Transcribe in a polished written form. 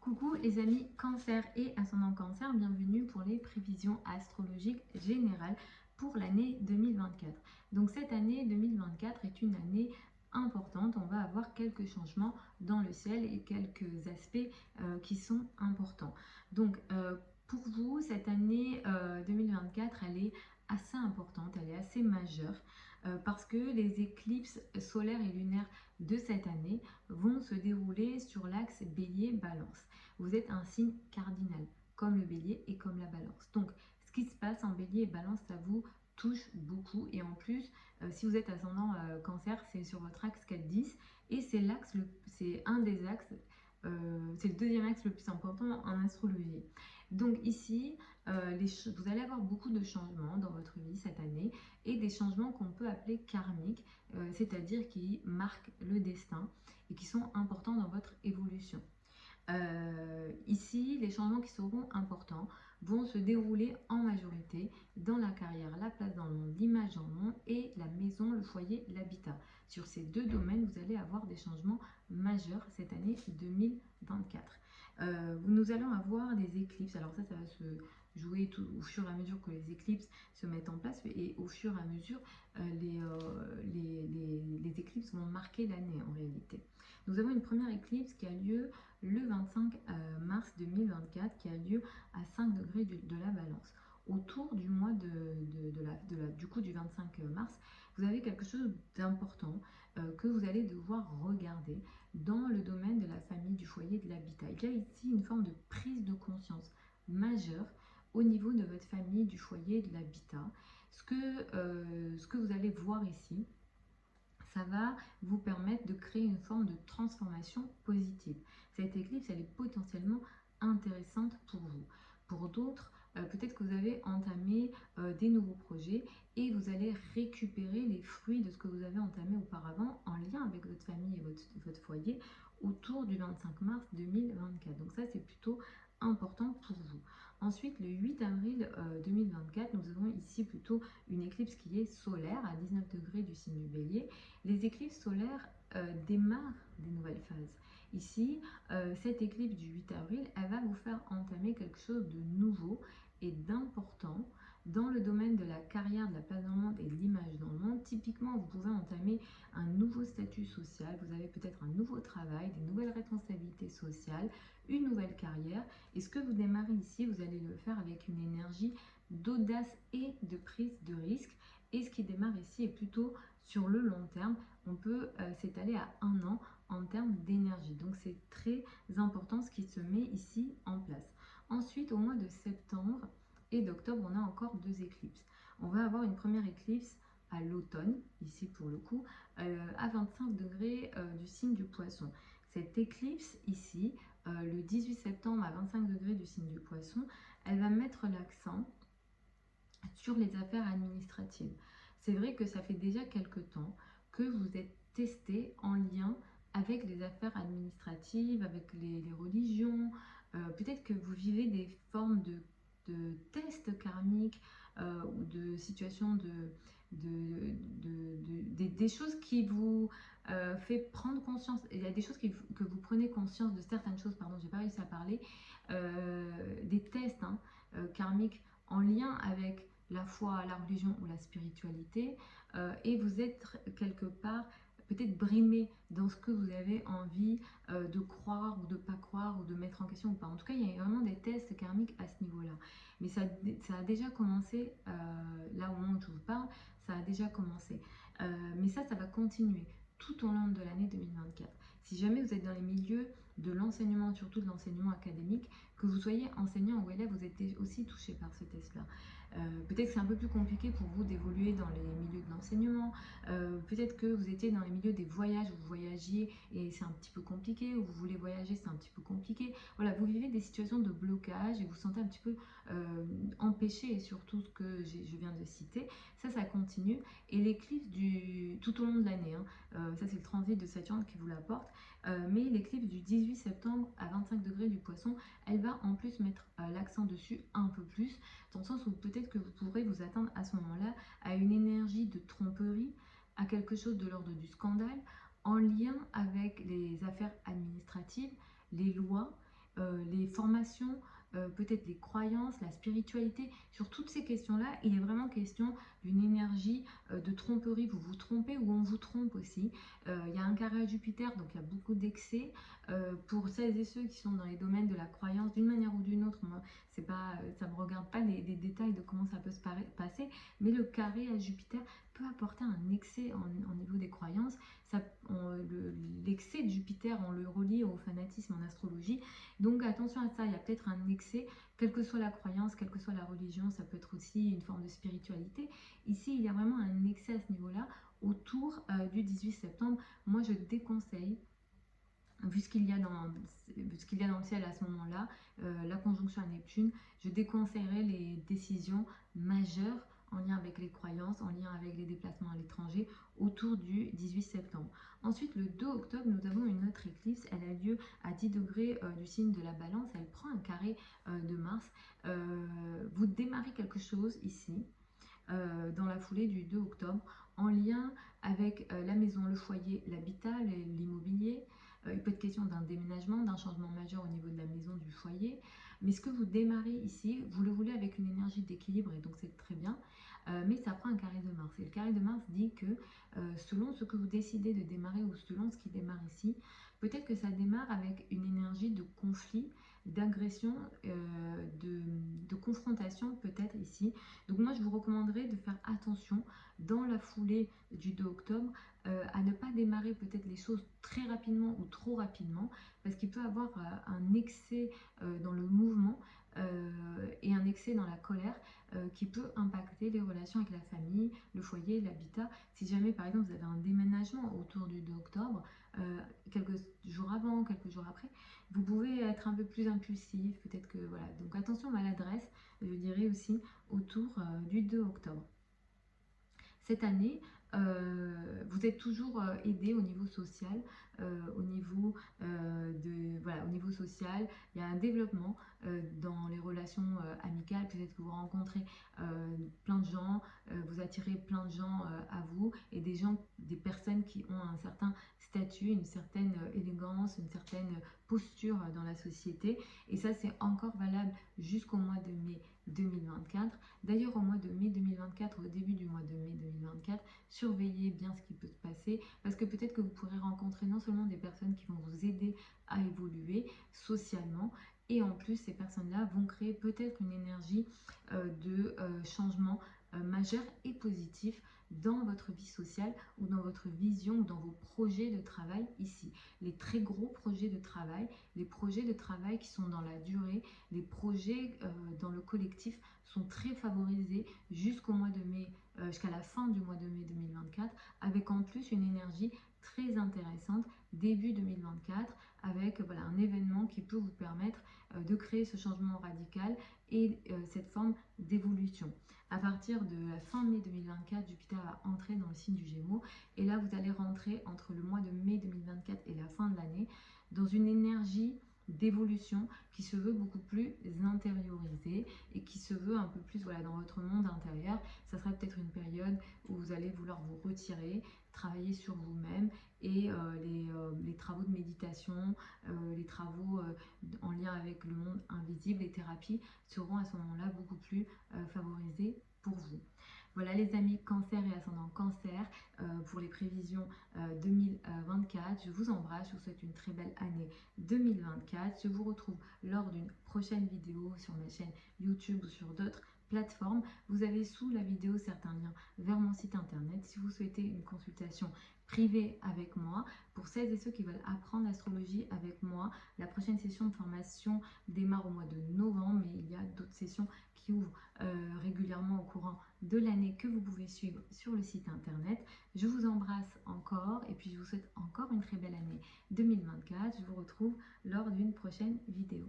Coucou les amis Cancer et ascendant Cancer, bienvenue pour les prévisions astrologiques générales pour l'année 2024. Donc cette année 2024 est une année importante, on va avoir quelques changements dans le ciel et quelques aspects qui sont importants. Donc pour vous, cette année 2024, elle est assez importante, elle est assez majeure parce que les éclipses solaires et lunaires de cette année vont se dérouler sur l'axe Bélier-Balance. Vous êtes un signe cardinal, comme le Bélier et comme la Balance. Donc, ce qui se passe en Bélier et Balance, ça vous touche beaucoup. Et en plus, si vous êtes ascendant Cancer, c'est sur votre axe 4-10 et c'est un des axes. C'est le deuxième axe le plus important en astrologie. Donc ici, vous allez avoir beaucoup de changements dans votre vie cette année et des changements qu'on peut appeler karmiques, c'est-à-dire qui marquent le destin et qui sont importants dans votre évolution. Ici, les changements qui seront importants vont se dérouler en majorité dans la carrière, la place dans le monde, l'image dans le monde et la maison, le foyer, l'habitat. Sur ces deux domaines, vous allez avoir des changements majeurs cette année 2024. Nous allons avoir des éclipses. Alors ça va se jouer au fur et à mesure que les éclipses se mettent en place et au fur et à mesure les éclipses vont marquer l'année en réalité. Nous avons une première éclipse qui a lieu le 25 mars 2024 qui a lieu à 5 degrés de la Balance. Autour du mois du 25 mars, vous avez quelque chose d'important que vous allez devoir regarder dans le domaine de la famille, du foyer, de l'habitat. Il y a ici une forme de prise de conscience majeure au niveau de votre famille, du foyer, de l'habitat. Ce que vous allez voir ici, ça va vous permettre de créer une forme de transformation positive. Cette éclipse, elle est potentiellement intéressante pour vous. Pour d'autres, peut-être que vous avez entamé des nouveaux projets et vous allez récupérer les fruits de ce que vous avez entamé auparavant en lien avec votre famille et votre foyer autour du 25 mars 2024. Donc ça, c'est plutôt important pour vous. Ensuite, le 8 avril 2024, nous avons ici plutôt une éclipse qui est solaire à 19 degrés du signe du Bélier. Les éclipses solaires démarrent des nouvelles phases. Ici, cette éclipse du 8 avril, elle va vous faire entamer quelque chose de nouveau et d'important dans le domaine de la carrière, de la place dans le monde et de l'image dans le monde. Typiquement, vous pouvez entamer un nouveau statut social, vous avez peut-être un nouveau travail, des nouvelles responsabilités sociales, une nouvelle carrière. Et ce que vous démarrez ici, vous allez le faire avec une énergie d'audace et de prise de risque. Et ce qui démarre ici est plutôt sur le long terme. On peut s'étaler à 1 an en termes d'énergie. Donc c'est très important ce qui se met ici en place. Ensuite, au mois de septembre et d'octobre, on a encore deux éclipses. On va avoir une première éclipse à l'automne, ici pour le coup, à 25 degrés du signe du Poisson. Cette éclipse ici, le 18 septembre à 25 degrés du signe du Poisson, elle va mettre l'accent sur les affaires administratives. C'est vrai que ça fait déjà quelque temps que vous êtes testé en lien avec les affaires administratives, avec les religions. Peut-être que vous vivez des formes de tests karmiques ou de situations des choses qui vous fait prendre conscience. Il y a des choses que vous prenez conscience de certaines choses, pardon, j'ai pas réussi à parler, des tests karmiques en lien avec la foi, la religion ou la spiritualité, et vous êtes quelque part peut-être brimé dans ce que vous avez envie de croire ou de pas croire ou de mettre en question ou pas. En tout cas, il y a vraiment des tests karmiques à ce niveau-là. Mais ça a déjà commencé, là au moment où je vous parle, ça a déjà commencé. Mais ça va continuer tout au long de l'année 2024. Si jamais vous êtes dans les milieux de l'enseignement, surtout de l'enseignement académique, que vous soyez enseignant ou élève, vous êtes aussi touché par ce test-là. Peut-être que c'est un peu plus compliqué pour vous d'évoluer dans les milieux de l'enseignement. Peut-être que vous étiez dans les milieux des voyages, où vous voyagiez et c'est un petit peu compliqué, ou vous voulez voyager, c'est un petit peu compliqué. Voilà, vous vivez des situations de blocage et vous sentez un petit peu empêché, et surtout ce que je viens de citer. Ça continue. Et l'éclipse tout au long de l'année, ça c'est le transit de Saturne qui vous l'apporte, mais l'éclipse du 18 septembre à 25 degrés du Poisson, elle va en plus mettre l'accent dessus un peu plus, dans le sens où peut-être que vous pourrez vous attendre à ce moment-là à une énergie de tromperie, à quelque chose de l'ordre du scandale, en lien avec les affaires administratives, les lois les formations, peut-être les croyances, la spiritualité, sur toutes ces questions-là, il est vraiment question d'une énergie de tromperie, vous vous trompez ou on vous trompe aussi. Il y a un carré à Jupiter, donc il y a beaucoup d'excès. Pour celles et ceux qui sont dans les domaines de la croyance, d'une manière ou d'une autre, moi, c'est pas, ça ne me regarde pas les détails de comment ça peut se passer, mais le carré à Jupiter peut apporter un excès en niveau des croyances. L'excès de Jupiter, on le relie au fanatisme en astrologie. Donc attention à ça, il y a peut-être un excès, quelle que soit la croyance, quelle que soit la religion, ça peut être aussi une forme de spiritualité. Ici, il y a vraiment un excès à ce niveau-là autour du 18 septembre. Moi, je déconseille, vu ce qu'il y a dans le ciel à ce moment-là, la conjonction à Neptune, je déconseillerais les décisions majeures en lien avec les croyances, en lien avec les déplacements à l'étranger autour du 18 septembre. Ensuite, le 2 octobre, nous avons une autre éclipse. Elle a lieu à 10 degrés du signe de la Balance. Elle prend un carré de Mars. Vous démarrez quelque chose ici, dans la foulée du 2 octobre, en lien avec la maison, le foyer, l'habitat, l'immobilier. Il peut être question d'un déménagement, d'un changement majeur au niveau de la maison, du foyer. Mais ce que vous démarrez ici, vous le voulez avec une énergie d'équilibre, et donc c'est très bien. Mais ça prend un carré de Mars. Et le carré de Mars dit que selon ce que vous décidez de démarrer ou selon ce qui démarre ici, peut-être que ça démarre avec une énergie de conflit, d'agression, de confrontation peut-être ici. Donc moi je vous recommanderais de faire attention dans la foulée du 2 octobre à ne pas démarrer peut-être les choses très rapidement ou trop rapidement, parce qu'il peut avoir un excès dans le mouvement et un excès dans la colère qui peut impacter les relations avec la famille, le foyer, l'habitat. Si jamais par exemple vous avez un déménagement autour du 2 octobre, quelques jours avant, quelques jours après, vous pouvez être un peu plus impulsif, peut-être que voilà. Donc attention à maladresse, je dirais aussi autour du 2 octobre. Cette année, vous êtes toujours aidé au niveau social, au niveau social, il y a un développement dans les relations amicales. Peut-être que vous rencontrez plein de gens, vous attirez plein de gens à vous, et des personnes qui ont un certain statut, une certaine élégance, une certaine posture dans la société. Et ça, c'est encore valable jusqu'au mois de mai 2024. D'ailleurs, au mois de mai 2024, au début du mois de mai 2024, surveillez bien ce qui peut se passer, parce que peut-être que vous pourrez rencontrer non seulement des personnes qui vont vous aider à évoluer socialement, et en plus ces personnes-là vont créer peut-être une énergie de changement majeur et positif dans votre vie sociale ou dans votre vision ou dans vos projets de travail ici. Les très gros projets de travail, les projets de travail qui sont dans la durée, les projets dans le collectif sont très favorisés jusqu'au mois de mai, jusqu'à la fin du mois de mai 2024, avec en plus une énergie très intéressante début 2024, avec voilà, un événement qui peut vous permettre de créer ce changement radical et cette forme d'évolution. À partir de la fin mai 2024, Jupiter va entrer dans le signe du Gémeaux, et là vous allez rentrer entre le mois de mai 2024 et la fin de l'année dans une énergie d'évolution qui se veut beaucoup plus intériorisée et qui se veut un peu plus voilà, dans votre monde intérieur. Ça sera peut-être une période où vous allez vouloir vous retirer, travailler sur vous-même, et les travaux de méditation, les travaux en lien avec le monde invisible, les thérapies seront à ce moment-là beaucoup plus favorisées pour vous. Voilà les amis cancer et ascendant cancer pour les prévisions 2024. Je vous embrasse, je vous souhaite une très belle année 2024. Je vous retrouve lors d'une prochaine vidéo sur ma chaîne YouTube ou sur d'autres plateformes. Vous avez sous la vidéo certains liens vers mon site internet si vous souhaitez une consultation privée avec moi. Pour celles et ceux qui veulent apprendre l'astrologie avec moi, la prochaine session de formation démarre au mois de novembre, mais il y a d'autres sessions qui ouvrent régulièrement au courant de l'année que vous pouvez suivre sur le site internet. Je vous embrasse encore et puis je vous souhaite encore une très belle année 2024. Je vous retrouve lors d'une prochaine vidéo.